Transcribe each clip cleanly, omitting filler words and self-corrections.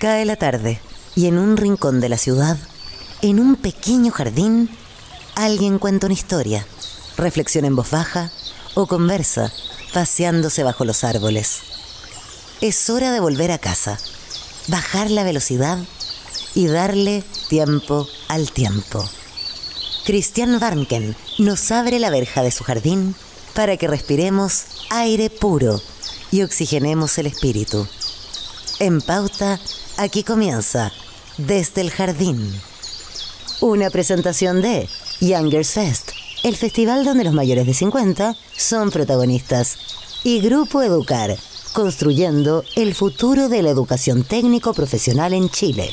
Cae la tarde y en un rincón de la ciudad, en un pequeño jardín, alguien cuenta una historia, reflexiona en voz baja o conversa, paseándose bajo los árboles. Es hora de volver a casa, bajar la velocidad y darle tiempo al tiempo. Christian Warnken nos abre la verja de su jardín para que respiremos aire puro y oxigenemos el espíritu. En Pauta, aquí comienza Desde el Jardín. Una presentación de Youngers Fest, el festival donde los mayores de 50 son protagonistas. Y Grupo Educar, construyendo el futuro de la educación técnico-profesional en Chile.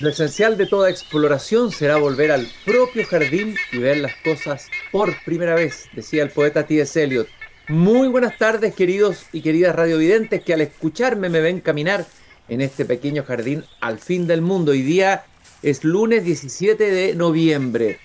Lo esencial de toda exploración será volver al propio jardín y ver las cosas por primera vez, decía el poeta T.S. Eliot. Muy buenas tardes, queridos y queridas radiovidentes que al escucharme me ven caminar en este pequeño jardín al fin del mundo. Hoy día es lunes 17 de noviembre.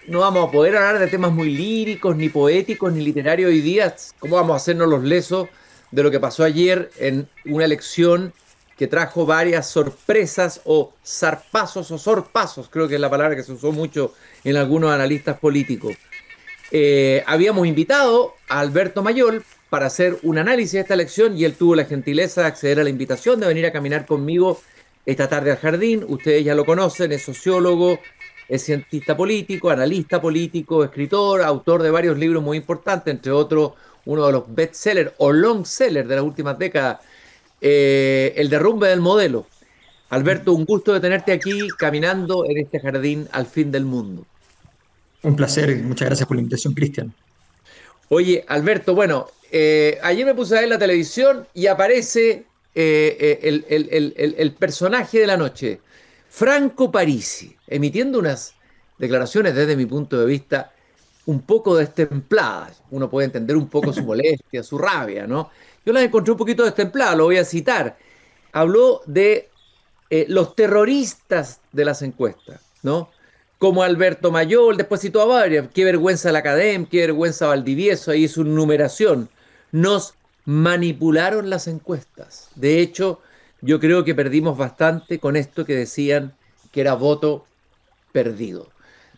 No vamos a poder hablar de temas muy líricos, ni poéticos, ni literarios hoy día. ¿Cómo vamos a hacernos los lesos de lo que pasó ayer en una elección que trajo varias sorpresas o zarpazos o sorpasos? Creo que es la palabra que se usó mucho en algunos analistas políticos. Habíamos invitado a Alberto Mayol para hacer un análisis de esta elección y él tuvo la gentileza de acceder a la invitación de venir a caminar conmigo esta tarde al jardín. Ustedes ya lo conocen, es sociólogo, es cientista político, analista político, escritor, autor de varios libros muy importantes, entre otros uno de los bestsellers o longsellers de las últimas décadas, El derrumbe del modelo. Alberto, un gusto de tenerte aquí caminando en este jardín al fin del mundo. Un placer y muchas gracias por la invitación, Cristian. Oye, Alberto, bueno, ayer me puse a ver la televisión y aparece el personaje de la noche, Franco Parisi, emitiendo unas declaraciones desde mi punto de vista un poco destempladas. Uno puede entender un poco su molestia, su rabia, ¿no? Yo las encontré un poquito destempladas, lo voy a citar. Habló de los terroristas de las encuestas, ¿no? Como Alberto Mayol, después citó a varios. Qué vergüenza la Academia, qué vergüenza Valdivieso, ahí su numeración. Nos manipularon las encuestas. De hecho, yo creo que perdimos bastante con esto que decían que era voto perdido.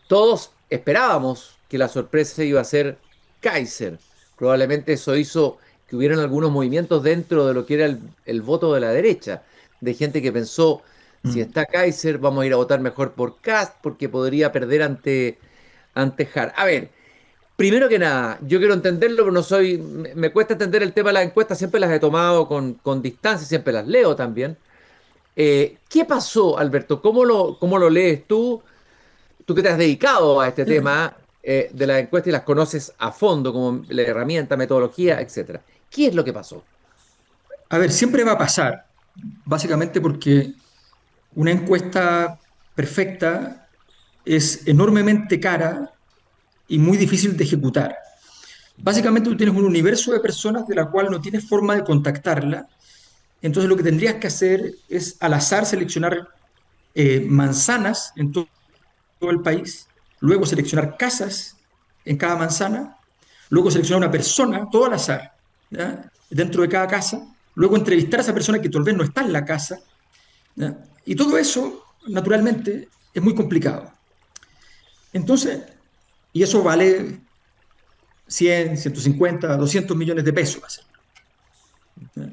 Todos esperábamos que la sorpresa iba a ser Kaiser. Probablemente eso hizo que hubieran algunos movimientos dentro de lo que era el voto de la derecha, de gente que pensó, si está Kaiser, vamos a ir a votar mejor por Kast, porque podría perder ante Hart. A ver, primero que nada, yo quiero entenderlo, pero no soy. Me cuesta entender el tema de las encuestas, siempre las he tomado con distancia, siempre las leo también. ¿Qué pasó, Alberto? ¿Cómo lo lees tú? Tú que te has dedicado a este tema de las encuestas y las conoces a fondo, como la herramienta, metodología, etcétera. ¿Qué es lo que pasó? A ver, siempre va a pasar, básicamente porque una encuesta perfecta es enormemente cara y muy difícil de ejecutar. Básicamente tú tienes un universo de personas de la cual no tienes forma de contactarla, entonces lo que tendrías que hacer es al azar seleccionar manzanas en todo el país, luego seleccionar casas en cada manzana, luego seleccionar una persona, todo al azar, ¿ya? Dentro de cada casa, luego entrevistar a esa persona que tal vez no está en la casa, ¿ya? Y todo eso, naturalmente, es muy complicado. Entonces, y eso vale 100, 150, 200 millones de pesos. ¿Ya?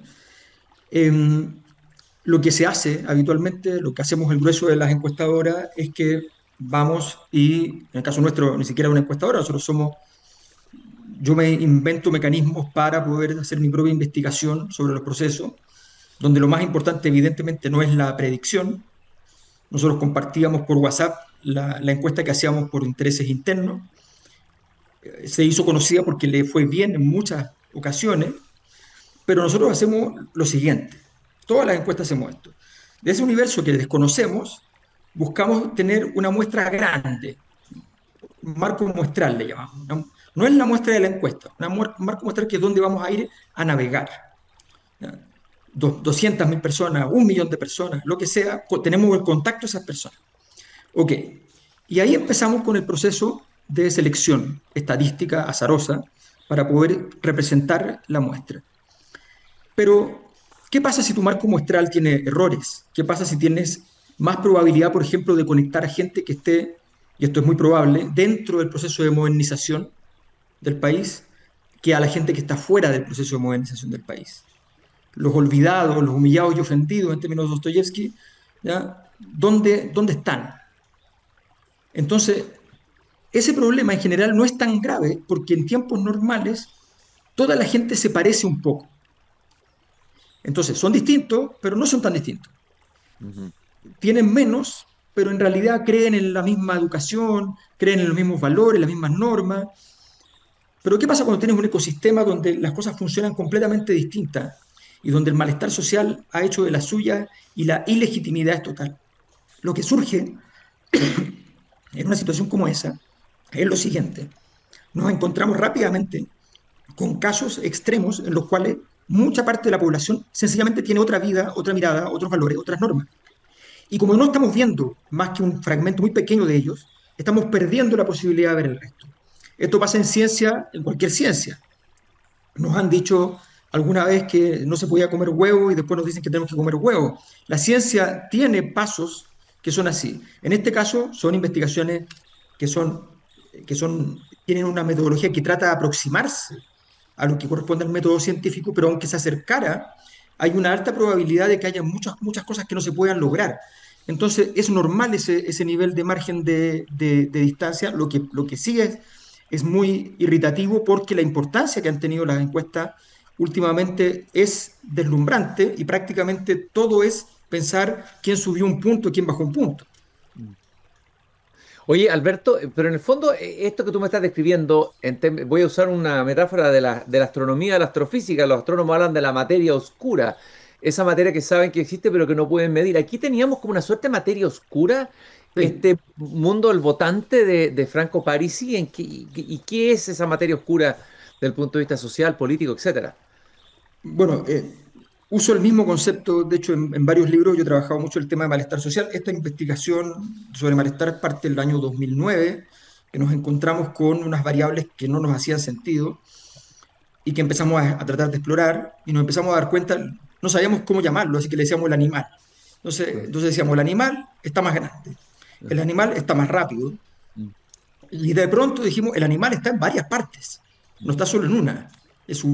Lo que se hace habitualmente, lo que hacemos el grueso de las encuestadoras, es que vamos y, en el caso nuestro, ni siquiera una encuestadora, yo me invento mecanismos para poder hacer mi propia investigación sobre los procesos, donde lo más importante evidentemente no es la predicción. Nosotros compartíamos por WhatsApp la encuesta que hacíamos por intereses internos. Se hizo conocida porque le fue bien en muchas ocasiones, pero nosotros hacemos lo siguiente. Todas las encuestas hacemos esto. De ese universo que desconocemos, buscamos tener una muestra grande, un marco muestral le llamamos. No es la muestra de la encuesta, un marco muestral que es donde vamos a ir a navegar. 200.000 personas, 1 millón de personas, lo que sea, tenemos el contacto de esas personas. Ok, y ahí empezamos con el proceso de selección estadística azarosa para poder representar la muestra. Pero ¿Qué pasa si tu marco muestral tiene errores? ¿Qué pasa si tienes más probabilidad, por ejemplo, de conectar a gente que esté, y esto es muy probable, dentro del proceso de modernización del país, que a la gente que está fuera del proceso de modernización del país? Los olvidados, los humillados y ofendidos, en términos de Dostoyevsky, ¿ya? ¿Dónde están? Entonces, ese problema en general no es tan grave porque en tiempos normales toda la gente se parece un poco. Entonces, son distintos, pero no son tan distintos. Ujú. Tienen menos, pero en realidad creen en la misma educación, creen en los mismos valores, las mismas normas. Pero ¿qué pasa cuando tienes un ecosistema donde las cosas funcionan completamente distintas y donde el malestar social ha hecho de la suya y la ilegitimidad es total? Lo que surge en una situación como esa es lo siguiente. Nos encontramos rápidamente con casos extremos en los cuales mucha parte de la población sencillamente tiene otra vida, otra mirada, otros valores, otras normas. Y como no estamos viendo más que un fragmento muy pequeño de ellos, estamos perdiendo la posibilidad de ver el resto. Esto pasa en ciencia, en cualquier ciencia. Nos han dicho alguna vez que no se podía comer huevo y después nos dicen que tenemos que comer huevo. La ciencia tiene pasos que son así. En este caso son investigaciones que son, tienen una metodología que trata de aproximarse a lo que corresponde al método científico, pero aunque se acercara, hay una alta probabilidad de que haya muchas cosas que no se puedan lograr. Entonces es normal ese nivel de margen de distancia. Lo que sí es muy irritativo porque la importancia que han tenido las encuestas últimamente es deslumbrante y prácticamente todo es pensar quién subió un punto y quién bajó un punto. Oye, Alberto, pero en el fondo, esto que tú me estás describiendo, voy a usar una metáfora de la astronomía, de la astrofísica. Los astrónomos hablan de la materia oscura, esa materia que saben que existe pero que no pueden medir. Aquí teníamos como una suerte de materia oscura, Sí. este mundo, el votante de Franco Parisi. ¿Y qué es esa materia oscura desde el punto de vista social, político, etcétera? Bueno, uso el mismo concepto, de hecho, en varios libros yo he trabajado mucho el tema de malestar social. Esta investigación sobre malestar parte del año 2009, que nos encontramos con unas variables que no nos hacían sentido y que empezamos a tratar de explorar y nos empezamos a dar cuenta, no sabíamos cómo llamarlo, así que le decíamos el animal. Entonces decíamos, el animal está más grande, el animal está más rápido y de pronto dijimos, el animal está en varias partes, no está solo en una, es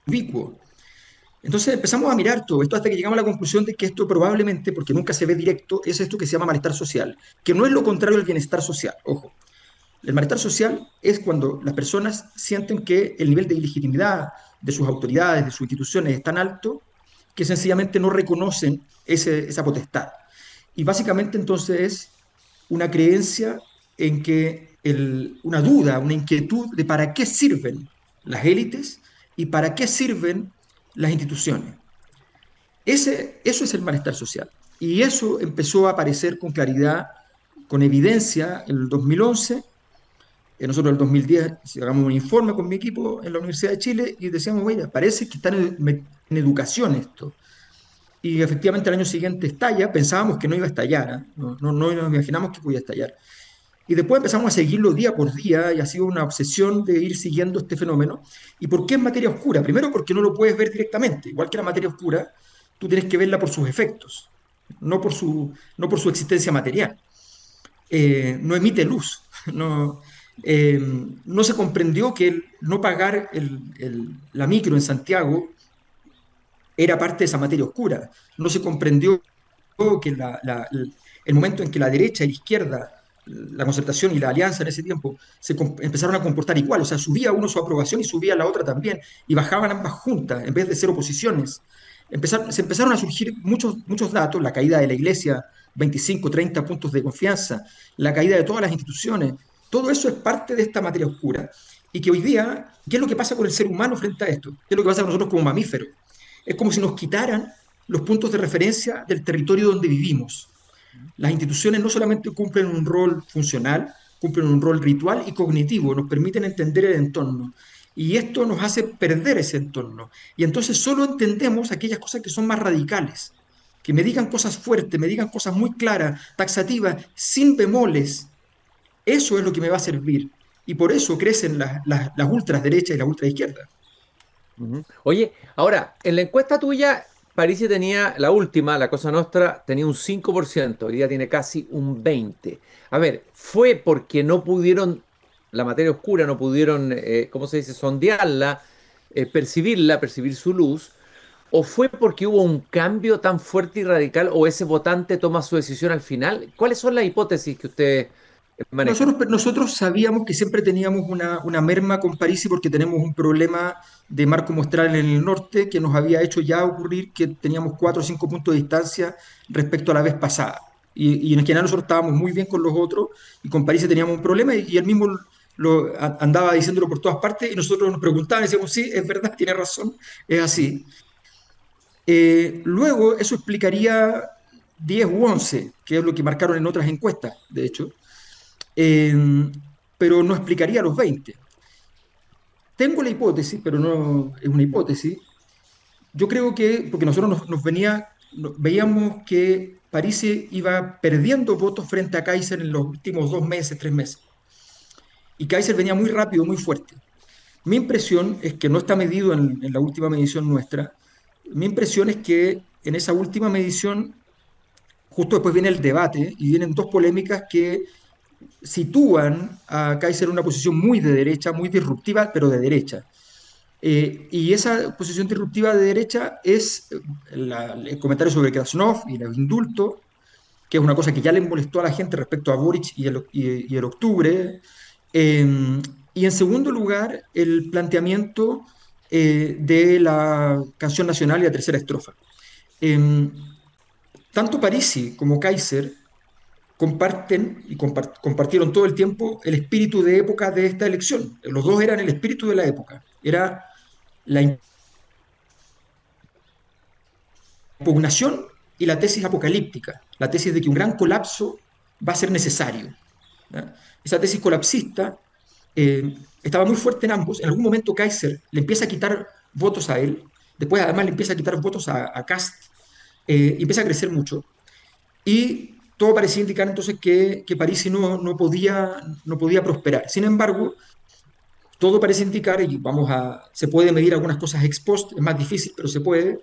ubicuo. Entonces empezamos a mirar todo esto hasta que llegamos a la conclusión de que esto probablemente, porque nunca se ve directo, es esto que se llama malestar social, que no es lo contrario al bienestar social. Ojo, el malestar social es cuando las personas sienten que el nivel de ilegitimidad de sus autoridades, de sus instituciones es tan alto que sencillamente no reconocen esa potestad. Y básicamente entonces es una creencia en que una duda, una inquietud de para qué sirven las élites y para qué sirven las instituciones. Eso es el malestar social. Y eso empezó a aparecer con claridad, con evidencia en el 2011. Nosotros en el 2010 sacamos un informe con mi equipo en la Universidad de Chile y decíamos, oye, parece que está en educación esto. Y efectivamente al año siguiente estalla, pensábamos que no iba a estallar, ¿eh? No nos imaginamos que podía estallar. Y después empezamos a seguirlo día por día y ha sido una obsesión de ir siguiendo este fenómeno. ¿Y por qué es materia oscura? Primero porque no lo puedes ver directamente. Igual que la materia oscura, tú tienes que verla por sus efectos, no por su existencia material. No emite luz. No, no se comprendió que el no pagar la micro en Santiago era parte de esa materia oscura. No se comprendió que el momento en que la derecha y la izquierda, la concertación y la alianza en ese tiempo, empezaron a comportar igual, o sea, subía uno su aprobación y subía la otra también, y bajaban ambas juntas en vez de ser oposiciones. Se empezaron a surgir muchos datos, la caída de la iglesia, 25, 30 puntos de confianza, la caída de todas las instituciones, todo eso es parte de esta materia oscura. Y que hoy día, ¿qué es lo que pasa con el ser humano frente a esto? ¿Qué es lo que pasa con nosotros como mamíferos? Es como si nos quitaran los puntos de referencia del territorio donde vivimos. Las instituciones no solamente cumplen un rol funcional, cumplen un rol ritual y cognitivo, nos permiten entender el entorno. Y esto nos hace perder ese entorno. Y entonces solo entendemos aquellas cosas que son más radicales, que me digan cosas fuertes, me digan cosas muy claras, taxativas, sin bemoles. Eso es lo que me va a servir. Y por eso crecen las ultras derechas y las ultras izquierdas. Ujú. Oye, ahora, en la encuesta tuya, Parisi tenía, la última, la Cosa Nostra, tenía un 5%, hoy día tiene casi un 20%. A ver, ¿fue porque no pudieron, la materia oscura, no pudieron, ¿cómo se dice?, sondearla, percibirla, percibir su luz? ¿O fue porque hubo un cambio tan fuerte y radical o ese votante toma su decisión al final? ¿Cuáles son las hipótesis que ustedes manejan? Nosotros sabíamos que siempre teníamos una merma con París porque tenemos un problema de marco muestral en el norte que nos había hecho ya ocurrir que teníamos 4 o 5 puntos de distancia respecto a la vez pasada. Y en general nosotros estábamos muy bien con los otros y con París teníamos un problema y él mismo andaba diciéndolo por todas partes y nosotros nos preguntábamos y decíamos, sí, es verdad, tiene razón, es así. Luego eso explicaría 10 u 11, que es lo que marcaron en otras encuestas, de hecho, eh, pero no explicaría los 20. Tengo la hipótesis, pero no es una hipótesis. Yo creo que, porque nosotros veíamos que París iba perdiendo votos frente a Kaiser en los últimos 2 meses, 3 meses. Y Kaiser venía muy rápido, muy fuerte. Mi impresión es que no está medido en la última medición nuestra. Mi impresión es que en esa última medición, justo después viene el debate y vienen dos polémicas que sitúan a Kaiser en una posición muy de derecha, muy disruptiva, pero de derecha. Y esa posición disruptiva de derecha es el comentario sobre Krasnov y el indulto, que es una cosa que ya le molestó a la gente respecto a Boric y el octubre. Eh, y en segundo lugar, el planteamiento de la canción nacional y la tercera estrofa. Eh, Tanto Parisi como Kaiser comparten y compartieron todo el tiempo el espíritu de época de esta elección. Los dos eran el espíritu de la época. Era la impugnación y la tesis apocalíptica, la tesis de que un gran colapso va a ser necesario. ¿Ya? Esa tesis colapsista estaba muy fuerte en ambos. En algún momento Kaiser le empieza a quitar votos a él, después además le empieza a quitar votos a Kast, y empieza a crecer mucho. Y todo parecía indicar entonces que Parisi no podía prosperar. Sin embargo, todo parece indicar, y se puede medir algunas cosas ex post, es más difícil, pero se puede,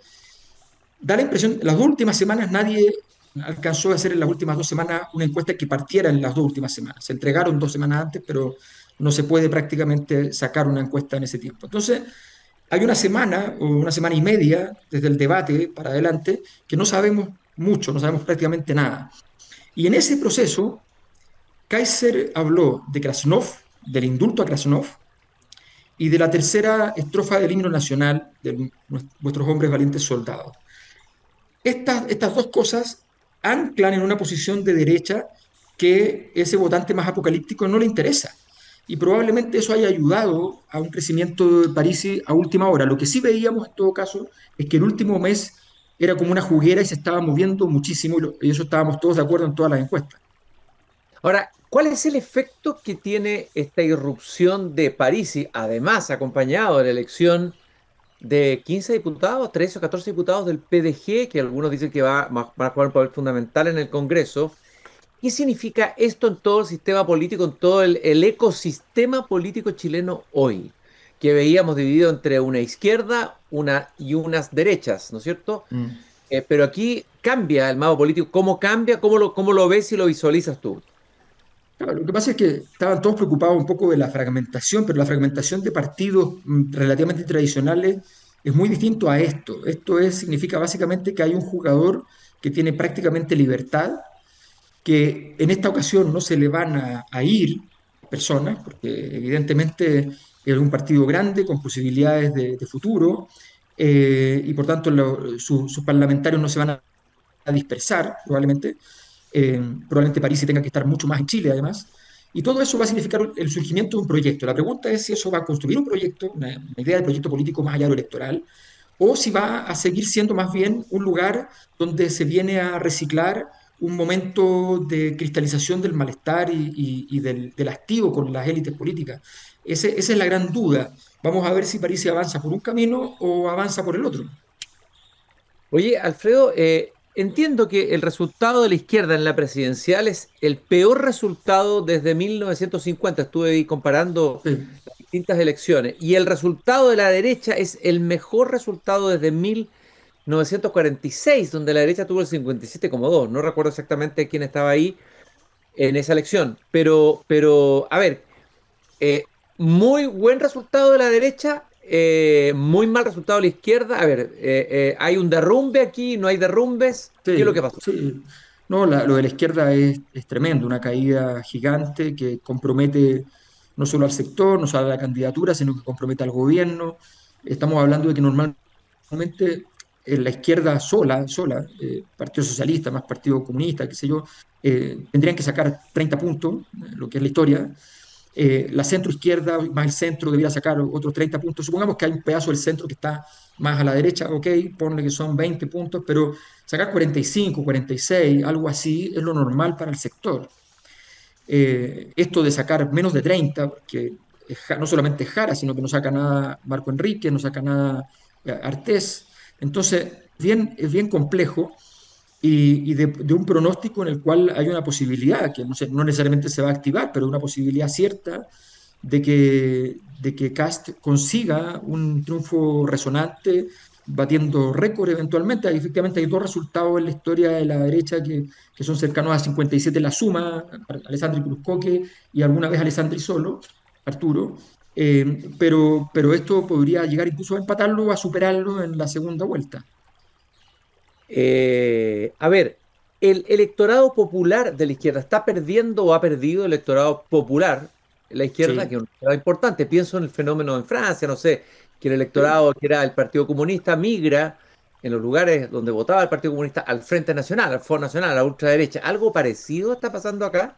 da la impresión, las 2 últimas semanas nadie alcanzó a hacer en las últimas 2 semanas una encuesta que partiera en las 2 últimas semanas. Se entregaron 2 semanas antes, pero no se puede prácticamente sacar una encuesta en ese tiempo. Entonces, hay una semana o una semana y media desde el debate para adelante que no sabemos mucho, no sabemos prácticamente nada. Y en ese proceso, Kaiser habló de Krasnov, del indulto a Krasnov, y de la tercera estrofa del himno nacional de vuestros hombres valientes soldados. Estas dos cosas anclan en una posición de derecha que ese votante más apocalíptico no le interesa. Y probablemente eso haya ayudado a un crecimiento de Parisi a última hora. Lo que sí veíamos en todo caso es que el último mes era como una juguera y se estaba moviendo muchísimo y eso estábamos todos de acuerdo en todas las encuestas. Ahora, ¿cuál es el efecto que tiene esta irrupción de Parisi, además acompañado de la elección de 15 diputados, 13 o 14 diputados del PDG, que algunos dicen que van a jugar un papel fundamental en el Congreso? ¿Qué significa esto en todo el sistema político, en todo el ecosistema político chileno hoy? Que veíamos dividido entre una izquierda y unas derechas, ¿no es cierto? Mm. Pero aquí cambia el mapa político. ¿Cómo cambia? Cómo lo ves y lo visualizas tú? Claro, lo que pasa es que estaban todos preocupados un poco de la fragmentación, pero la fragmentación de partidos relativamente tradicionales es muy distinto a esto. Significa básicamente que hay un jugador que tiene prácticamente libertad, que en esta ocasión no se le van a ir personas, porque evidentemente es un partido grande con posibilidades de futuro, y por tanto sus parlamentarios no se van a dispersar, probablemente. Probablemente París tenga que estar mucho más en Chile, además. Y todo eso va a significar el surgimiento de un proyecto. La pregunta es si eso va a construir un proyecto, una idea de proyecto político más allá de lo electoral, o si va a seguir siendo más bien un lugar donde se viene a reciclar un momento de cristalización del malestar y del hastío con las élites políticas. Esa es la gran duda. Vamos a ver si París avanza por un camino o avanza por el otro. Oye, Alfredo, entiendo que el resultado de la izquierda en la presidencial es el peor resultado desde 1950. Estuve ahí comparando Sí, las distintas elecciones. Y el resultado de la derecha es el mejor resultado desde 1946, donde la derecha tuvo el 57,2. No recuerdo exactamente quién estaba ahí en esa elección. Pero a ver, eh, muy buen resultado de la derecha, muy mal resultado de la izquierda. A ver, ¿hay un derrumbe aquí? ¿No hay derrumbes? ¿Qué es lo que sí, pasó? sí. No, lo de la izquierda es tremendo, una caída gigante que compromete no solo al sector, no solo a la candidatura, sino que compromete al gobierno. Estamos hablando de que normalmente en la izquierda sola, Partido Socialista más Partido Comunista, qué sé yo, tendrían que sacar 30 puntos, lo que es la historia. La centro izquierda más el centro debería sacar otros 30 puntos. Supongamos que hay un pedazo del centro que está más a la derecha, ok, ponle que son 20 puntos, pero sacar 45, 46, algo así, es lo normal para el sector. Esto de sacar menos de 30, porque no solamente es Jara, sino que no saca nada Marco Enrique, no saca nada Artés. Entonces, es bien complejo y de un pronóstico en el cual hay una posibilidad, que no necesariamente se va a activar, pero una posibilidad cierta de que Kast consiga un triunfo resonante, batiendo récord eventualmente. Efectivamente, hay dos resultados en la historia de la derecha que son cercanos a 57 la suma, Alessandri Cruzcoque y alguna vez Alessandri solo, Arturo. Pero esto podría llegar incluso a empatarlo o a superarlo en la segunda vuelta. A ver, ¿el electorado popular de la izquierda está perdiendo o ha perdido el electorado popular de la izquierda? Que Sí, es un electorado importante. Pienso en el fenómeno en Francia, no sé, que el sí. electorado que era el Partido Comunista migra en los lugares donde votaba el Partido Comunista al Frente Nacional, al Front Nacional, a la ultraderecha. ¿Algo parecido está pasando acá?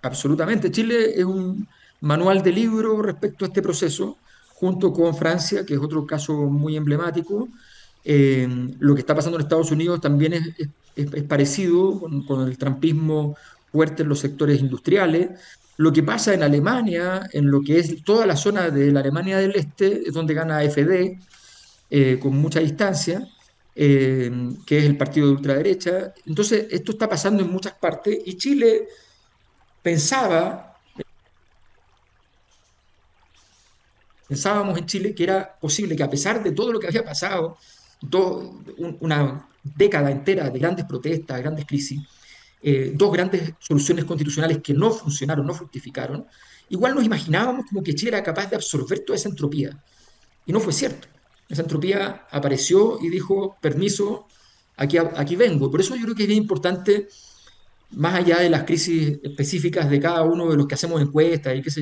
Absolutamente. Chile es un manual de libro respecto a este proceso, junto con Francia, que es otro caso muy emblemático. Lo que está pasando en Estados Unidos también es parecido con el trumpismo fuerte en los sectores industriales. Lo que pasa en Alemania, en lo que es toda la zona de la Alemania del Este, es donde gana AfD, con mucha distancia, que es el partido de ultraderecha. Entonces, esto está pasando en muchas partes y Chile pensaba, pensábamos en Chile que era posible que a pesar de todo lo que había pasado, una década entera de grandes protestas, grandes crisis, dos grandes soluciones constitucionales que no funcionaron, no fructificaron, igual nos imaginábamos como que Chile era capaz de absorber toda esa entropía. Y no fue cierto. Esa entropía apareció y dijo, permiso, aquí vengo. Por eso yo creo que es bien importante, más allá de las crisis específicas de cada uno de los que hacemos encuestas y qué sé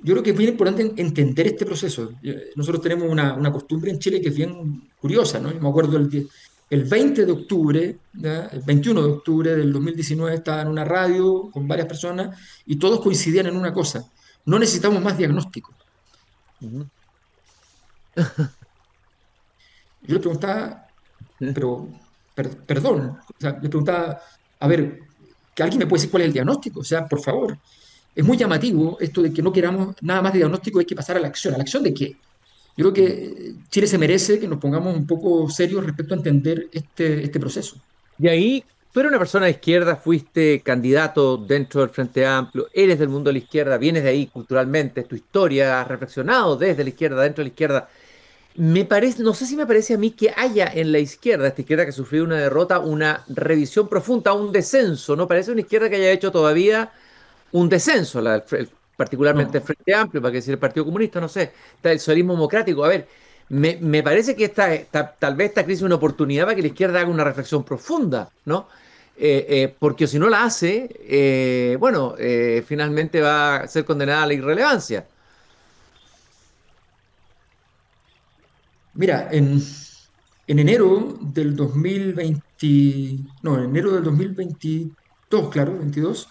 yo creo que es bien importante entender este proceso. Nosotros tenemos una costumbre en Chile que es bien curiosa, ¿no? Yo me acuerdo el 20 de octubre, ¿ya? El 21 de octubre del 2019 estaba en una radio con varias personas y todos coincidían en una cosa. No necesitamos más diagnóstico. Ujú. Yo le preguntaba, pero, perdón, o sea, le preguntaba, a ver, que alguien me puede decir cuál es el diagnóstico, o sea, por favor. Es muy llamativo esto de que no queramos nada más de diagnóstico, hay que pasar a la acción. ¿A la acción de qué? Yo creo que Chile se merece que nos pongamos un poco serios respecto a entender este proceso. Y ahí, tú eres una persona de izquierda, fuiste candidato dentro del Frente Amplio, eres del mundo de la izquierda, vienes de ahí culturalmente, es tu historia, has reflexionado desde la izquierda, dentro de la izquierda. Me parece, no sé si me parece a mí que haya en la izquierda, esta izquierda que ha sufrido una derrota, una revisión profunda, un descenso. No parece una izquierda que haya hecho todavía un descenso, particularmente el No, Frente Amplio, para que decir el Partido Comunista, no sé, está el socialismo democrático. A ver, me parece que tal vez esta crisis es una oportunidad para que la izquierda haga una reflexión profunda, ¿no? Porque si no la hace, bueno, finalmente va a ser condenada a la irrelevancia. mira, en enero del 2020, no, en enero del 2022, claro, 22,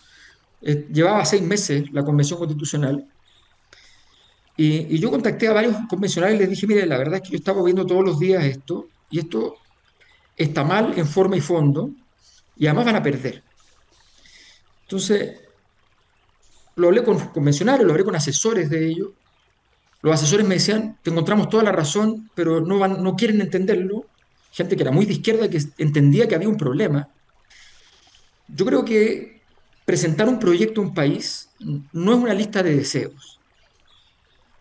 llevaba 6 meses la Convención Constitucional y yo contacté a varios convencionales y les dije, mire, la verdad es que yo estaba viendo todos los días esto y esto está mal en forma y fondo y además van a perder. Entonces, lo hablé con convencionales, lo hablé con asesores de ellos. Los asesores me decían, te encontramos toda la razón, pero no quieren entenderlo. gente que era muy de izquierda, que entendía que había un problema. Yo creo que presentar un proyecto a un país no es una lista de deseos.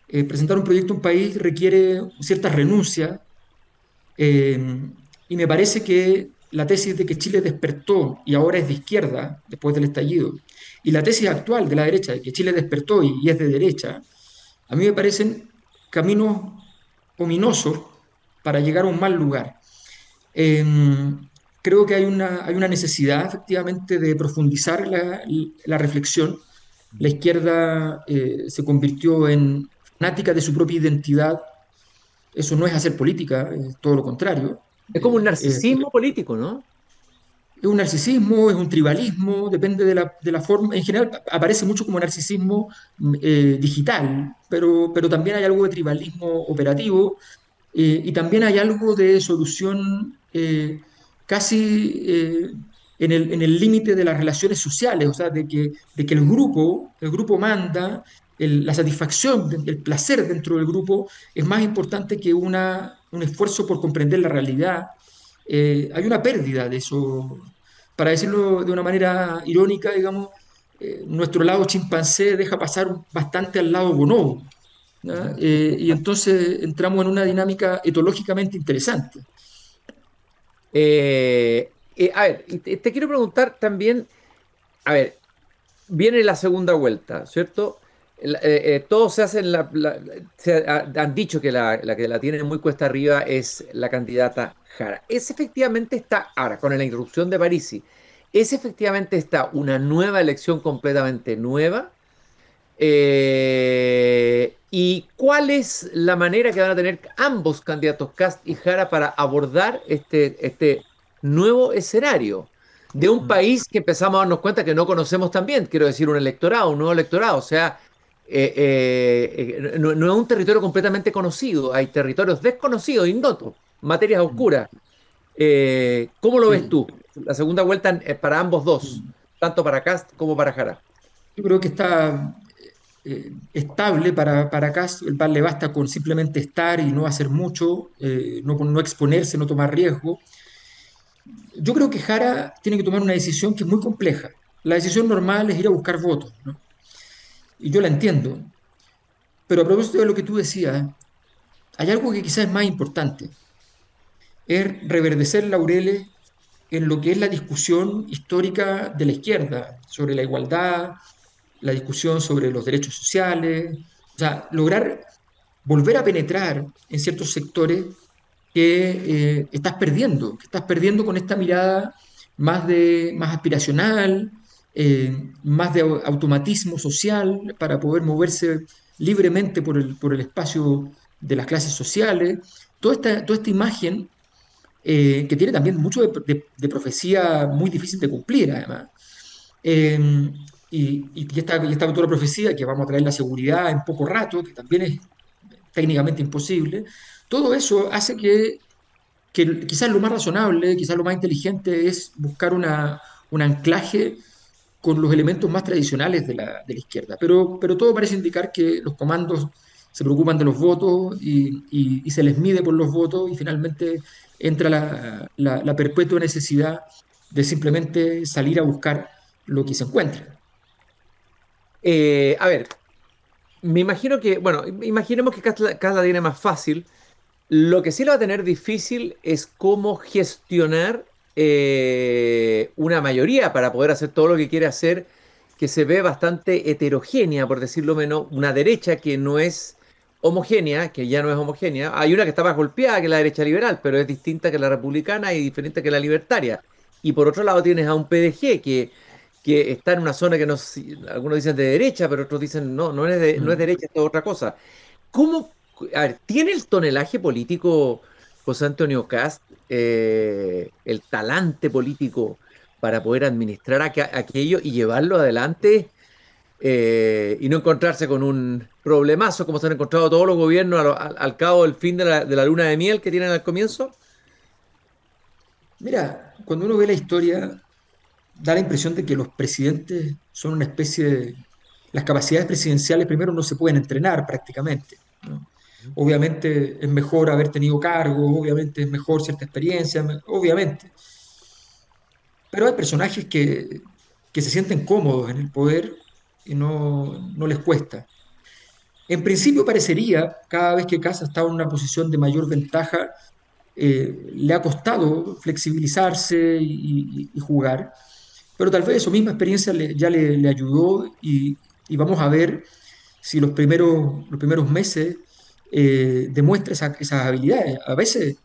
Presentar un proyecto a un país requiere cierta renuncia, eh, y me parece que la tesis de que Chile despertó y ahora es de izquierda después del estallido, y la tesis actual de la derecha de que Chile despertó y es de derecha, a mí me parecen caminos ominosos para llegar a un mal lugar. Eh, Creo que hay una necesidad efectivamente de profundizar la reflexión. La izquierda se convirtió en fanática de su propia identidad. Eso no es hacer política, es todo lo contrario. Es como un Es narcisismo político, ¿no? un narcisismo, es un tribalismo, depende de la forma. En general aparece mucho como narcisismo digital, pero también hay algo de tribalismo operativo, y también hay algo de solución casi en el límite de las relaciones sociales, o sea, de que el grupo manda, la satisfacción, el placer dentro del grupo es más importante que un esfuerzo por comprender la realidad. Hay una pérdida de eso. Para decirlo de una manera irónica, digamos, nuestro lado chimpancé deja pasar bastante al lado bonobo, ¿ya? Y entonces entramos en una dinámica etológicamente interesante. A ver, y te quiero preguntar también, a ver, viene la segunda vuelta, ¿cierto? Todos se hacen han dicho que la que la tiene muy cuesta arriba es la candidata Jara. Es efectivamente está, ahora, con la irrupción de Parisi, es efectivamente está una nueva elección completamente nueva. ¿Y cuál es la manera que van a tener ambos candidatos, Kast y Jara, para abordar este nuevo escenario de un país que empezamos a darnos cuenta que no conocemos tan bien? Quiero decir, un electorado, un nuevo electorado. O sea, no, no es un territorio completamente conocido, hay territorios desconocidos, ignotos, materias oscuras. ¿Cómo lo ves Sí. tú? La segunda vuelta para ambos dos, tanto para Kast como para Jara. Yo creo que está estable para Kast. Le basta con simplemente estar y no hacer mucho, no exponerse, no tomar riesgo. Yo creo que Jara tiene que tomar una decisión que es muy compleja. La decisión normal es ir a buscar votos, ¿no? Y yo la entiendo. Pero a propósito de lo que tú decías, hay algo que quizás es más importante, es reverdecer laureles en lo que es la discusión histórica de la izquierda sobre la igualdad, la discusión sobre los derechos sociales, o sea, lograr volver a penetrar en ciertos sectores que estás perdiendo con esta mirada más aspiracional, más de automatismo social para poder moverse libremente por el espacio de las clases sociales. Toda esta imagen que tiene también mucho de profecía muy difícil de cumplir, además. Eh, y esta autora profecía, que vamos a traer la seguridad en poco rato, que también es técnicamente imposible, todo eso hace que quizás lo más razonable, quizás lo más inteligente es buscar un anclaje con los elementos más tradicionales de la izquierda. Pero todo parece indicar que los comandos se preocupan de los votos y se les mide por los votos y finalmente entra la perpetua necesidad de simplemente salir a buscar lo que se encuentra. A ver, me imagino que, bueno, imaginemos que Kast la tiene más fácil. Lo que sí lo va a tener difícil es cómo gestionar una mayoría para poder hacer todo lo que quiere hacer, que se ve bastante heterogénea, por decirlo menos, una derecha que no es homogénea, que ya no es homogénea. Hay una que está más golpeada que la derecha liberal, pero es distinta que la republicana y diferente que la libertaria. Y por otro lado tienes a un PDG que está en una zona que no, algunos dicen de derecha, pero otros dicen no, no es Mm. derecha, esto es otra cosa. ¿Cómo, a ver, tiene el tonelaje político José Antonio Kast, el talante político para poder administrar aquello y llevarlo adelante y no encontrarse con un problemazo como se han encontrado todos los gobiernos al cabo del fin de de la luna de miel que tienen al comienzo? Mira, cuando uno ve la historia, da la impresión de que los presidentes son una especie de... Las capacidades presidenciales primero no se pueden entrenar prácticamente, ¿no? Obviamente es mejor haber tenido cargo, obviamente es mejor cierta experiencia, obviamente. Pero hay personajes que se sienten cómodos en el poder y no les cuesta. En principio parecería, cada vez que Kast ha estado en una posición de mayor ventaja, le ha costado flexibilizarse y jugar, pero tal vez su misma experiencia ya le ayudó y vamos a ver si los primeros meses demuestra esas habilidades. A veces,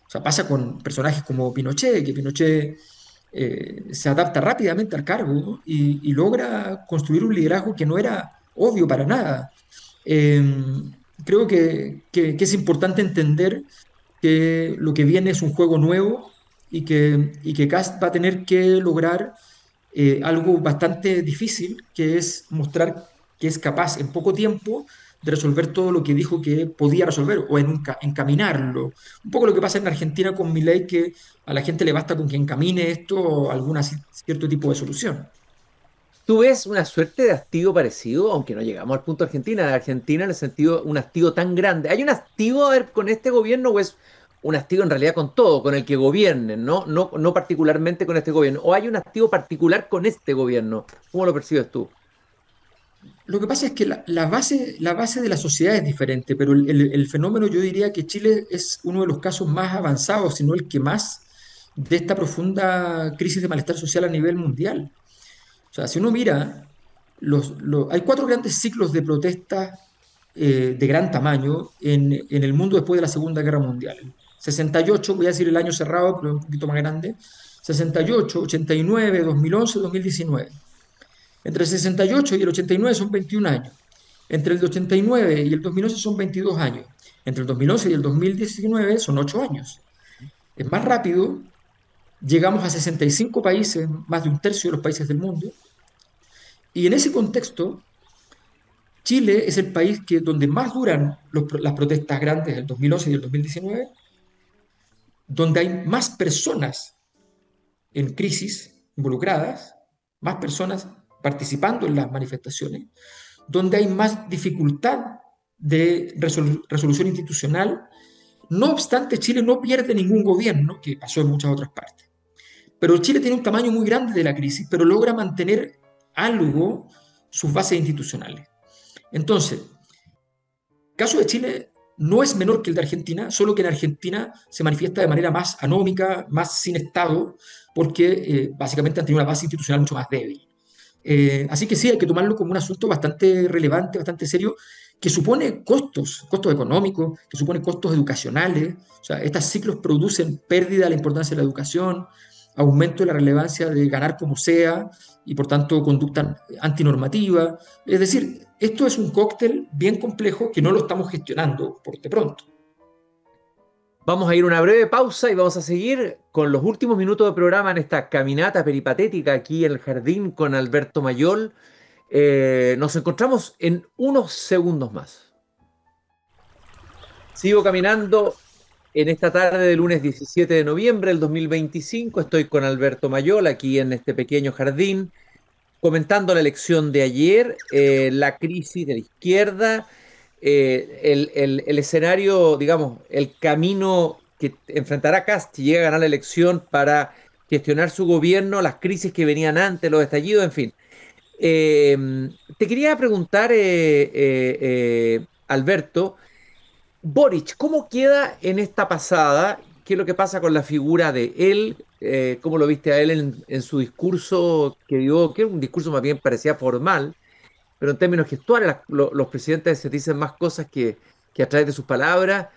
o sea, pasa con personajes como Pinochet, que Pinochet se adapta rápidamente al cargo y logra construir un liderazgo que no era obvio para nada. Eh, Creo que es importante entender que lo que viene es un juego nuevo y que Kast va a tener que lograr algo bastante difícil, que es mostrar que es capaz en poco tiempo de resolver todo lo que dijo que podía resolver o encaminarlo. Un poco lo que pasa en Argentina con Milei, que a la gente le basta con que encamine esto o algún cierto tipo de solución. ¿Tú ves una suerte de hastío parecido, aunque no llegamos al punto de Argentina? De Argentina en el sentido, un hastío tan grande. ¿Hay un hastío a ver, con este gobierno o es un hastío en realidad con todo, con el que gobiernen, ¿no? No particularmente con este gobierno? ¿O hay un hastío particular con este gobierno? ¿Cómo lo percibes tú? Lo que pasa es que la base de la sociedad es diferente, pero el fenómeno yo diría que Chile es uno de los casos más avanzados, si no el que más, de esta profunda crisis de malestar social a nivel mundial. O sea, si uno mira, hay cuatro grandes ciclos de protesta de gran tamaño en el mundo después de la Segunda Guerra Mundial. 68, voy a decir el año cerrado, pero un poquito más grande, 68, 89, 2011, 2019. Entre el 68 y el 89 son 21 años. Entre el 89 y el 2011 son 22 años. Entre el 2011 y el 2019 son 8 años. Es más rápido, llegamos a 65 países, más de un tercio de los países del mundo. Y en ese contexto, Chile es el país donde más duran las protestas grandes del 2011 y del 2019, donde hay más personas en crisis involucradas, más personas participando en las manifestaciones, donde hay más dificultad de resolución institucional. No obstante, Chile no pierde ningún gobierno, que pasó en muchas otras partes. Pero Chile tiene un tamaño muy grande de la crisis, pero logra mantener algo sus bases institucionales. Entonces, el caso de Chile no es menor que el de Argentina, solo que en Argentina se manifiesta de manera más anómica, más sin Estado, porque básicamente han tenido una base institucional mucho más débil. Así que sí, hay que tomarlo como un asunto bastante relevante, bastante serio, que supone costos económicos, que supone costos educacionales. O sea, estos ciclos producen pérdida de la importancia de la educación, aumento de la relevancia de ganar como sea y por tanto conducta antinormativa. Es decir, esto es un cóctel bien complejo que no lo estamos gestionando por de pronto. Vamos a ir a una breve pausa y vamos a seguir con los últimos minutos de programa en esta caminata peripatética aquí en el jardín con Alberto Mayol. Nos encontramos en unos segundos más. Sigo caminando en esta tarde del lunes 17 de noviembre del 2025. Estoy con Alberto Mayol aquí en este pequeño jardín, comentando la elección de ayer, la crisis de la izquierda, el escenario, digamos, el camino que enfrentará Kast si llega a ganar la elección para gestionar su gobierno, las crisis que venían antes, los estallidos, en fin. Te quería preguntar, Alberto, Boric, ¿cómo queda en esta pasada? ¿Qué es lo que pasa con la figura de él? ¿Cómo lo viste a él en su discurso que dio? Que un discurso más bien parecía formal, pero en términos gestuales los presidentes se dicen más cosas que a través de sus palabras.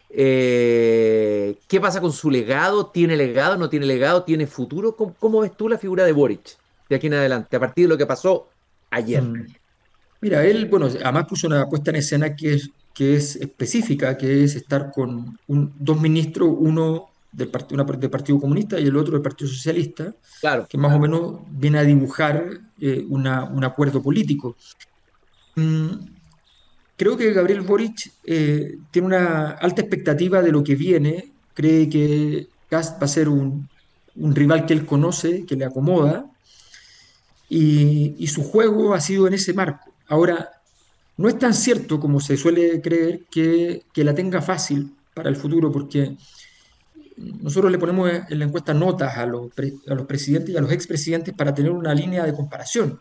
¿Qué pasa con su legado? ¿Tiene legado? ¿No tiene legado? ¿Tiene futuro? ¿Cómo ves tú la figura de Boric de aquí en adelante, a partir de lo que pasó ayer? Mm. Mira, él, bueno, además puso una puesta en escena que es específica, que es estar con dos ministros, uno del Partido Comunista y el otro del Partido Socialista, Claro. que más o menos viene a dibujar un acuerdo político. Mm, Creo que Gabriel Boric tiene una alta expectativa de lo que viene, cree que Kast va a ser un rival que él conoce, que le acomoda, y su juego ha sido en ese marco. Ahora, No es tan cierto como se suele creer que la tenga fácil para el futuro, porque nosotros le ponemos en la encuesta notas a los presidentes y a los expresidentes para tener una línea de comparación.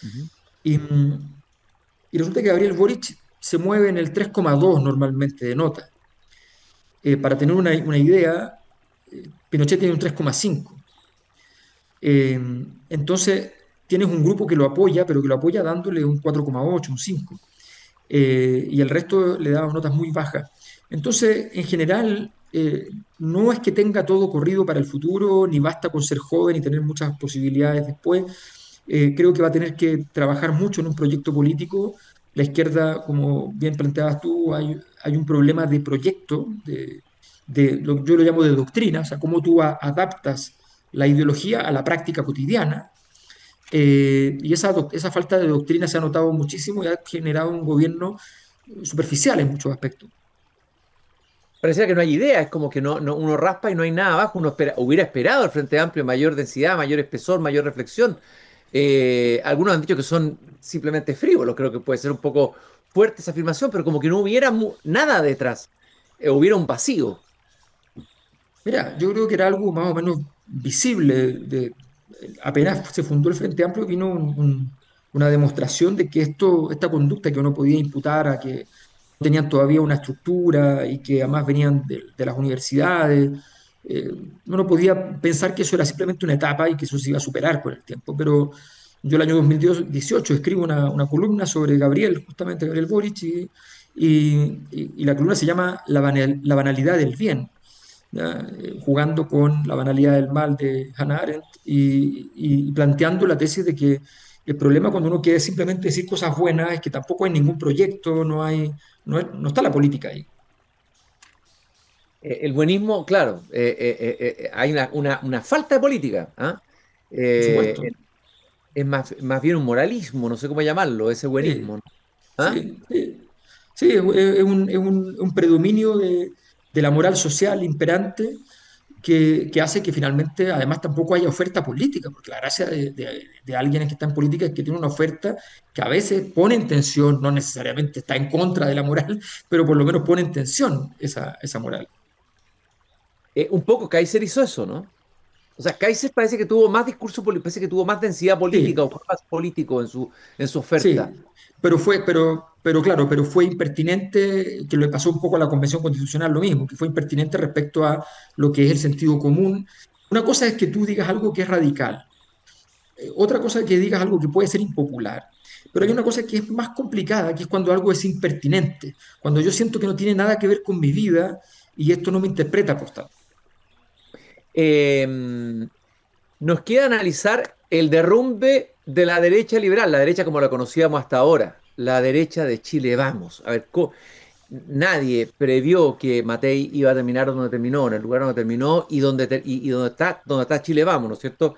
Ujú. Y, y resulta que Gabriel Boric se mueve en el 3,2 normalmente de nota. Para tener una idea, Pinochet tiene un 3,5. Eh, entonces, tienes un grupo que lo apoya, pero que lo apoya dándole un 4,8, un 5. Y el resto le daba notas muy bajas. Entonces, en general, no es que tenga todo corrido para el futuro, ni basta con ser joven y tener muchas posibilidades después. Creo que va a tener que trabajar mucho en un proyecto político. La izquierda, como bien planteabas tú, hay un problema de proyecto, yo lo llamo de doctrina, o sea, cómo tú adaptas la ideología a la práctica cotidiana. Y esa falta de doctrina se ha notado muchísimo y ha generado un gobierno superficial en muchos aspectos. Pareciera que no hay idea, es como que uno raspa y no hay nada abajo. Hubiera esperado al Frente Amplio mayor densidad, mayor espesor, mayor reflexión. Algunos han dicho que son simplemente frívolos, creo que puede ser un poco fuerte esa afirmación, pero como que no hubiera nada detrás, hubiera un vacío. Mira, yo creo que era algo más o menos visible. Apenas se fundó el Frente Amplio, vino una demostración de que esta conducta que uno podía imputar a que no tenían todavía una estructura y que además venían de las universidades, eh, uno podía pensar que eso era simplemente una etapa y que eso se iba a superar con el tiempo. Pero yo el año 2018 escribo una columna sobre Gabriel, justamente Gabriel Boric, y la columna se llama La banalidad del bien, ¿ya? Jugando con la banalidad del mal de Hannah Arendt y planteando la tesis de que el problema cuando uno quiere simplemente decir cosas buenas es que tampoco hay ningún proyecto, no está la política ahí, El buenismo, claro, hay una falta de política. ¿Ah? por Eh, supuesto. es más bien un moralismo, no sé cómo llamarlo, ese Sí, buenismo. ¿No? ¿Ah? sí, sí. Sí, es un predominio de la moral social imperante que hace que finalmente, además, tampoco haya oferta política, porque la gracia de alguien que está en política es que tiene una oferta que a veces pone en tensión, no necesariamente está en contra de la moral, pero por lo menos pone en tensión esa moral. Un poco Kaiser hizo eso, ¿no? O sea, Kaiser parece que tuvo más discurso, parece que tuvo más densidad política o Sí, fue más político en su oferta. sí, pero fue impertinente, que le pasó un poco a la Convención Constitucional lo mismo, que fue impertinente respecto a lo que es el sentido común. Una cosa es que tú digas algo que es radical, otra cosa es que digas algo que puede ser impopular, pero hay una cosa que es más complicada, que es cuando algo es impertinente, cuando yo siento que no tiene nada que ver con mi vida y esto no me interpreta por tanto. Eh, Nos queda analizar el derrumbe de la derecha liberal, la derecha como la conocíamos hasta ahora, la derecha de Chile Vamos. A ver, nadie previó que Matei iba a terminar donde terminó, en el lugar donde terminó y donde está Chile Vamos, ¿no es cierto?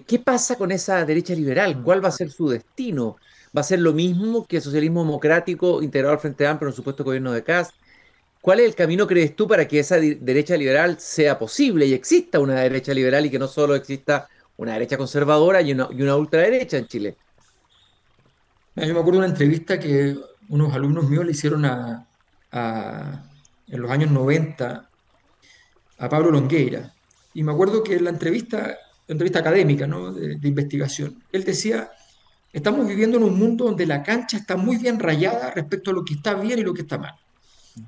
¿Qué pasa con esa derecha liberal? Mm. ¿Cuál va a ser su destino? ¿Va a ser lo mismo que el socialismo democrático integrado al Frente Amplio en el supuesto gobierno de Kast? ¿Cuál es el camino, crees tú, para que esa derecha liberal sea posible y exista una derecha liberal y que no solo exista una derecha conservadora y una ultraderecha en Chile? Mira, yo me acuerdo de una entrevista que unos alumnos míos le hicieron en los años 90 a Pablo Longueira. Y me acuerdo que en la entrevista académica, ¿no? de investigación, él decía, estamos viviendo en un mundo donde la cancha está muy bien rayada respecto a lo que está bien y lo que está mal.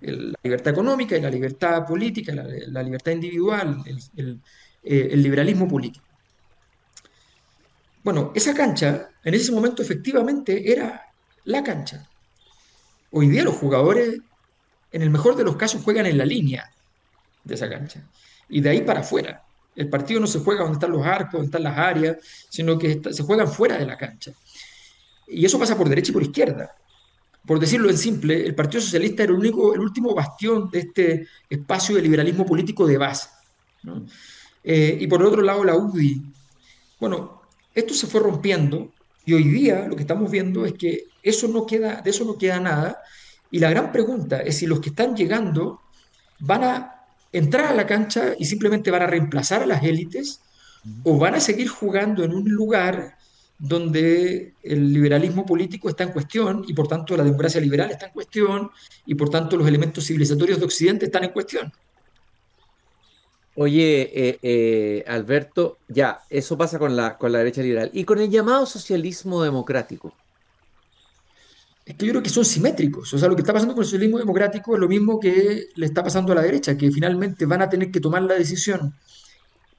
La libertad económica y la libertad política, la libertad individual, el liberalismo político. Bueno, esa cancha en ese momento efectivamente era la cancha. Hoy día los jugadores, en el mejor de los casos, juegan en la línea de esa cancha. Y de ahí para afuera. El partido no se juega donde están los arcos, donde están las áreas, sino que se juegan fuera de la cancha. Y eso pasa por derecha y por izquierda. Por decirlo en simple, el Partido Socialista era el último bastión de este espacio de liberalismo político de base, ¿no? Y por el otro lado, la UDI. Bueno, esto se fue rompiendo y hoy día lo que estamos viendo es que de eso no queda nada. Y la gran pregunta es si los que están llegando van a entrar a la cancha y simplemente van a reemplazar a las élites o van a seguir jugando en un lugar donde el liberalismo político está en cuestión y por tanto la democracia liberal está en cuestión y por tanto los elementos civilizatorios de Occidente están en cuestión. Oye, Alberto, ya, eso pasa con la derecha liberal. Y con el llamado socialismo democrático. Es que yo creo que son simétricos. O sea, lo que está pasando con el socialismo democrático es lo mismo que le está pasando a la derecha, que finalmente van a tener que tomar la decisión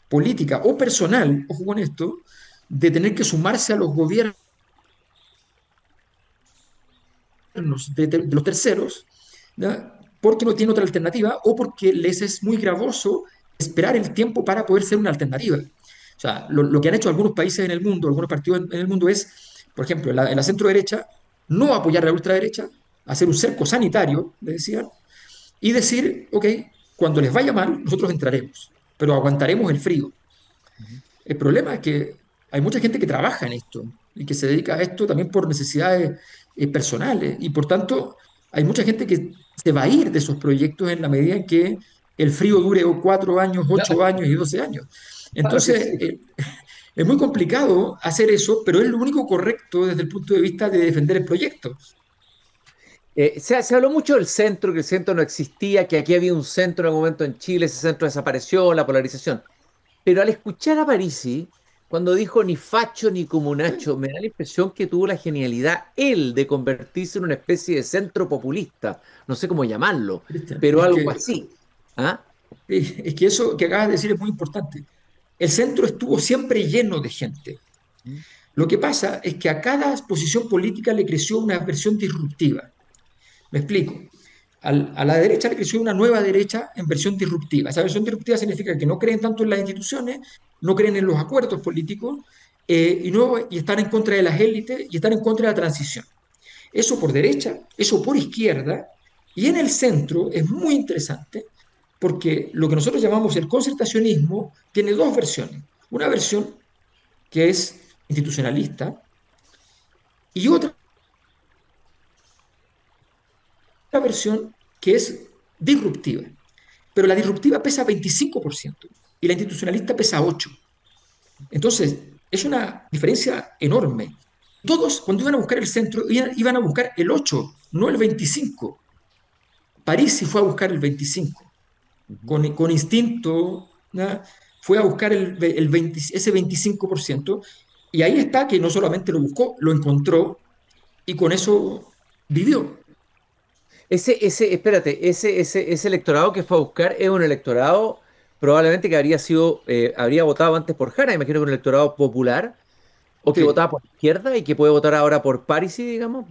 política o personal, ojo con esto, de tener que sumarse a los gobiernos de los terceros, ¿ya? Porque no tiene otra alternativa o porque les es muy gravoso esperar el tiempo para poder ser una alternativa. O sea, lo que han hecho algunos países en el mundo, algunos partidos en el mundo es, por ejemplo, en la centro derecha, no apoyar a la ultraderecha, hacer un cerco sanitario, le decían, y decir, ok, cuando les vaya mal, nosotros entraremos, pero aguantaremos el frío. Ujú. El problema es que hay mucha gente que trabaja en esto y que se dedica a esto también por necesidades personales y por tanto hay mucha gente que se va a ir de esos proyectos en la medida en que el frío dure 4 años, Claro, 8 años y 12 años. claro que Entonces, sí. es muy complicado hacer eso, pero es lo único correcto desde el punto de vista de defender el proyecto. Se habló mucho del centro, que el centro no existía, que aquí había un centro en algún momento en Chile, ese centro desapareció, la polarización. Pero al escuchar a Parisi, cuando dijo ni facho ni comunacho, me da la impresión que tuvo la genialidad él de convertirse en una especie de centro populista, no sé cómo llamarlo, Cristian, pero algo así. ¿Ah? es que eso que acabas de decir es muy importante. El centro estuvo siempre lleno de gente. Lo que pasa es que a cada posición política le creció una versión disruptiva. Me explico. A la derecha le creció una nueva derecha en versión disruptiva. Esa versión disruptiva significa que no creen tanto en las instituciones, no creen en los acuerdos políticos y están en contra de las élites y están en contra de la transición. Eso por derecha, eso por izquierda, y en el centro es muy interesante porque lo que nosotros llamamos el concertacionismo tiene dos versiones. Una versión que es institucionalista y otra versión que es disruptiva. Pero la disruptiva pesa 25% y la institucionalista pesa 8%. Entonces, es una diferencia enorme. Todos, cuando iban a buscar el centro, iban a buscar el 8, no el 25. París sí fue a buscar el 25. Ujú. Con instinto, ¿no? Fue a buscar el 20, ese 25%. Y ahí está que no solamente lo buscó, lo encontró y con eso vivió. Ese electorado que fue a buscar es un electorado probablemente que habría sido, habría votado antes por Jara, imagino que un electorado popular, o que Sí, votaba por izquierda y que puede votar ahora por Parisi, digamos,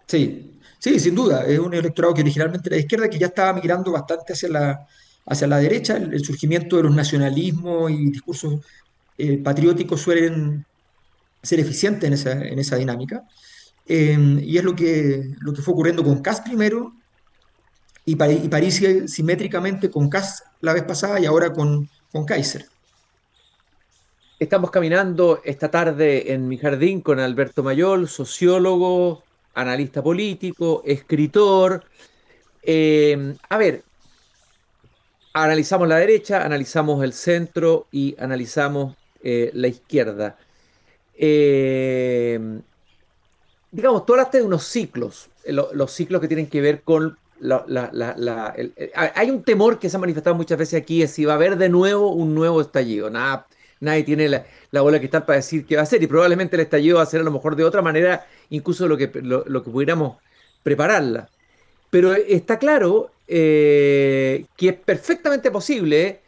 sí, sí, sin duda. Es un electorado que originalmente era de izquierda, que ya estaba migrando bastante hacia la derecha. El surgimiento de los nacionalismos y discursos patrióticos suelen ser eficientes en esa dinámica. Y es lo que fue ocurriendo con Kass primero y París simétricamente con Kass la vez pasada y ahora con Kaiser. Estamos caminando esta tarde en mi jardín con Alberto Mayol, sociólogo, analista político, escritor. A ver, analizamos la derecha, analizamos el centro y analizamos la izquierda. Eh, digamos, tú hablaste de unos ciclos, los ciclos que tienen que ver con hay un temor que se ha manifestado muchas veces aquí, es si va a haber de nuevo un nuevo estallido. Nadie tiene la bola de cristal para decir qué va a ser y probablemente el estallido va a ser a lo mejor de otra manera, incluso de lo que pudiéramos prepararla. Pero está claro que es perfectamente posible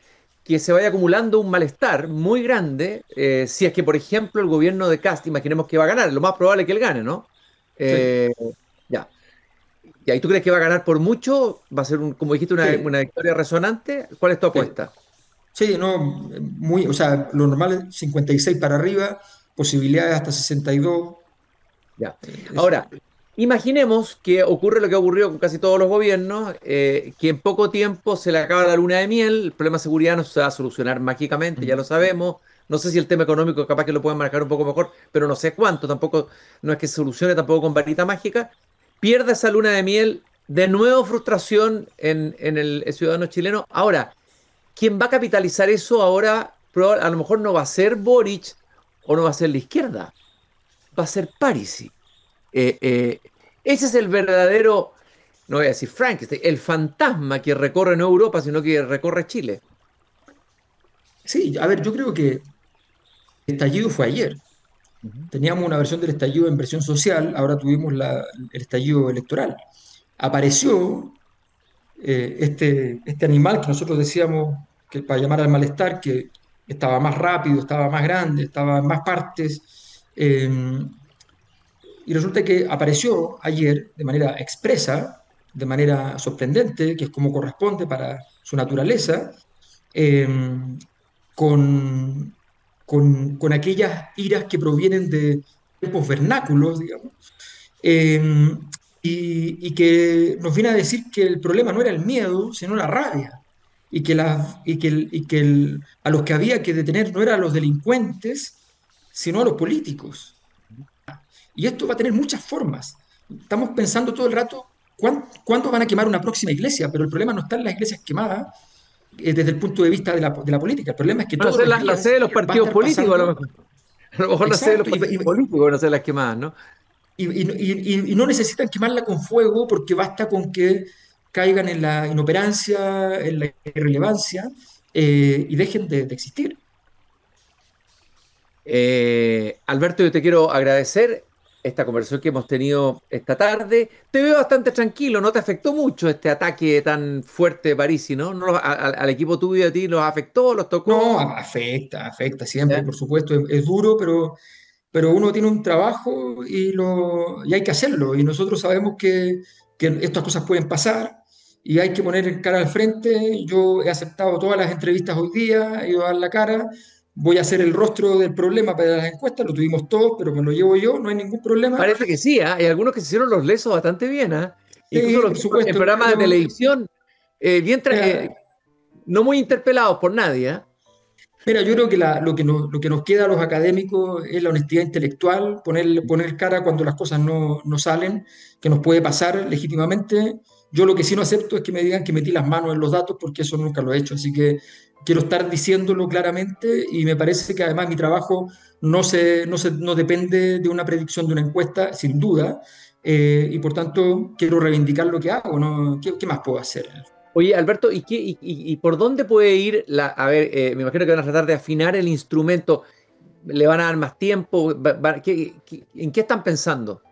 que se vaya acumulando un malestar muy grande si es que, por ejemplo, el gobierno de Cast, imaginemos que va a ganar, lo más probable es que él gane, ¿no? Sí, Eh, ya. ¿Y ahí tú crees que va a ganar por mucho? ¿Va a ser, como dijiste, sí, una victoria resonante? ¿Cuál es tu sí. apuesta? Sí, no, o sea, lo normal es 56 para arriba, posibilidades hasta 62. Ya. Eso. Ahora, imaginemos que ocurre lo que ha ocurrido con casi todos los gobiernos, que en poco tiempo se le acaba la luna de miel, el problema de seguridad no se va a solucionar mágicamente, ya lo sabemos. No sé si el tema económico capaz que lo pueden manejar un poco mejor, pero no sé cuánto, tampoco, no es que se solucione tampoco con varita mágica. Pierde esa luna de miel, de nuevo frustración en el ciudadano chileno. Ahora, quien va a capitalizar eso ahora, a lo mejor no va a ser Boric o no va a ser la izquierda, va a ser Parisi. Ese es el verdadero, no voy a decir Frankenstein, el fantasma que recorre no Europa, sino que recorre Chile. Sí, a ver, yo creo que el estallido fue ayer. Ujú. Teníamos una versión del estallido en versión social, ahora tuvimos el estallido electoral. Apareció este animal que nosotros decíamos que para llamar al malestar, que estaba más rápido, estaba más grande, estaba en más partes, eh, y resulta que apareció ayer de manera expresa, de manera sorprendente, que es como corresponde para su naturaleza, eh, con, con aquellas iras que provienen de tiempos vernáculos, digamos, eh, y que nos viene a decir que el problema no era el miedo, sino la rabia, a los que había que detener no eran a los delincuentes, sino a los políticos. Y esto va a tener muchas formas. Estamos pensando todo el rato cuándo van a quemar una próxima iglesia, pero el problema no está en las iglesias quemadas desde el punto de vista de la política. El problema es que Van a todos ser los la sede días de los va a partidos estar políticos, a lo pasando. mejor. A lo mejor la sede de los Exacto, partidos políticos van a ser las quemadas, ¿no? y no necesitan quemarla con fuego porque basta con que caigan en la inoperancia, en la irrelevancia y dejen de existir. Alberto, yo te quiero agradecer esta conversación que hemos tenido esta tarde. Te veo bastante tranquilo, no te afectó mucho este ataque tan fuerte de Parisi, ¿no? Al equipo tuyo y a ti los afectó, los tocó. No, afecta siempre, ¿Ya? por supuesto, es duro, pero uno tiene un trabajo y hay que hacerlo. Y nosotros sabemos que estas cosas pueden pasar y hay que poner cara al frente. Yo he aceptado todas las entrevistas hoy día, he ido a dar la cara. Voy a hacer el rostro del problema para las encuestas, lo tuvimos todos, pero me lo llevo yo, no hay ningún problema. Parece que sí, ¿ah? Hay algunos que se hicieron los lesos bastante bien, ¿ah? Incluso Sí, los por vi en supuesto, programas de televisión, bien mira, no muy interpelados por nadie, ¿ah? Mira, yo creo que lo que nos queda a los académicos es la honestidad intelectual, poner cara cuando las cosas no salen, que nos puede pasar legítimamente. Yo lo que sí no acepto es que me digan que metí las manos en los datos, porque eso nunca lo he hecho. Así que quiero estar diciéndolo claramente y me parece que además mi trabajo no depende de una predicción de una encuesta, sin duda, y por tanto quiero reivindicar lo que hago, ¿no? ¿Qué más puedo hacer? Oye, Alberto, ¿y por dónde puede ir a ver, me imagino que van a tratar de afinar el instrumento, le van a dar más tiempo, ¿en qué están pensando?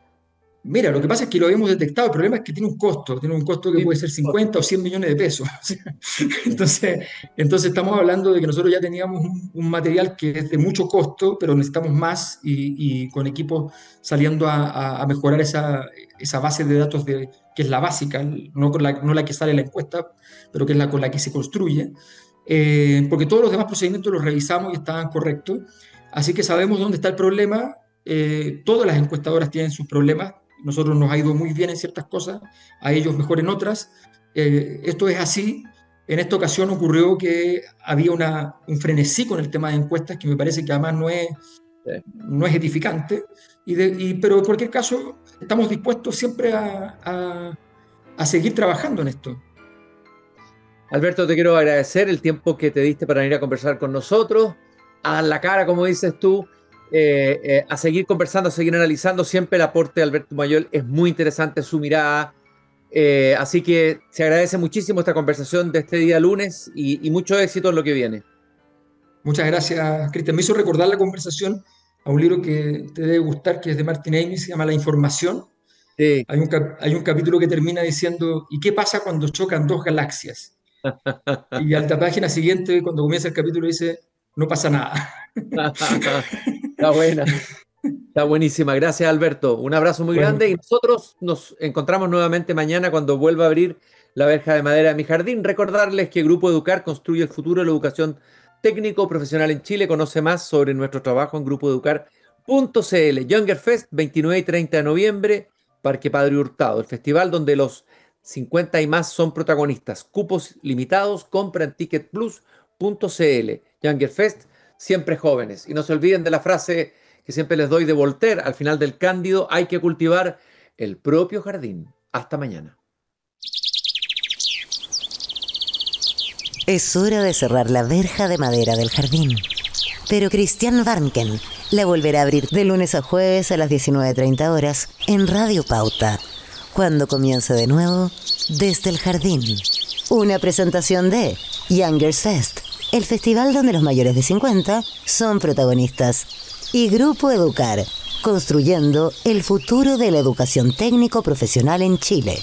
Mira, lo que pasa es que lo habíamos detectado, el problema es que tiene un costo que Sí, puede ser 50 o 100 millones de pesos. Entonces estamos hablando de que nosotros ya teníamos un material que es de mucho costo, pero necesitamos más y con equipos saliendo a mejorar esa base de datos que es la básica, no la que sale en la encuesta, pero que es la con la que se construye, porque todos los demás procedimientos los revisamos y estaban correctos, así que sabemos dónde está el problema. Todas las encuestadoras tienen sus problemas. Nosotros nos ha ido muy bien en ciertas cosas, a ellos mejor en otras. Esto es así. En esta ocasión ocurrió que había un frenesí con el tema de encuestas que me parece que además sí. no es edificante, pero en cualquier caso estamos dispuestos siempre a seguir trabajando en esto. Alberto, te quiero agradecer el tiempo que te diste para venir a conversar con nosotros, a dar la cara, como dices tú, a seguir conversando, a seguir analizando. Siempre el aporte de Alberto Mayol es muy interesante, su mirada. Así que se agradece muchísimo esta conversación de este día lunes y mucho éxito en lo que viene. Muchas gracias, Cristian. Me hizo recordar la conversación a un libro que te debe gustar, que es de Martin Amis, se llama La Información. Sí. Hay un capítulo que termina diciendo, ¿y qué pasa cuando chocan dos galaxias? Y a la página siguiente, cuando comienza el capítulo, dice, no pasa nada. Está buena, está buenísima. Gracias, Alberto. Un abrazo muy Bueno, grande y nosotros nos encontramos nuevamente mañana cuando vuelva a abrir la verja de madera de mi jardín. Recordarles que Grupo Educar construye el futuro de la educación técnico profesional en Chile. Conoce más sobre nuestro trabajo en grupoeducar.cl. Younger Fest, 29 y 30 de noviembre, Parque Padre Hurtado, el festival donde los 50 y más son protagonistas. Cupos limitados, compra en ticketplus.cl. Younger Fest, siempre jóvenes. Y no se olviden de la frase que siempre les doy de Voltaire al final del Cándido: hay que cultivar el propio jardín. Hasta mañana. Es hora de cerrar la verja de madera del jardín. Pero Christian Warnken la volverá a abrir de lunes a jueves a las 19:30 horas en Radio Pauta, cuando comience de nuevo Desde el Jardín. Una presentación de Youngers Fest, el festival donde los mayores de 50 son protagonistas, y Grupo Educar, construyendo el futuro de la educación técnico-profesional en Chile.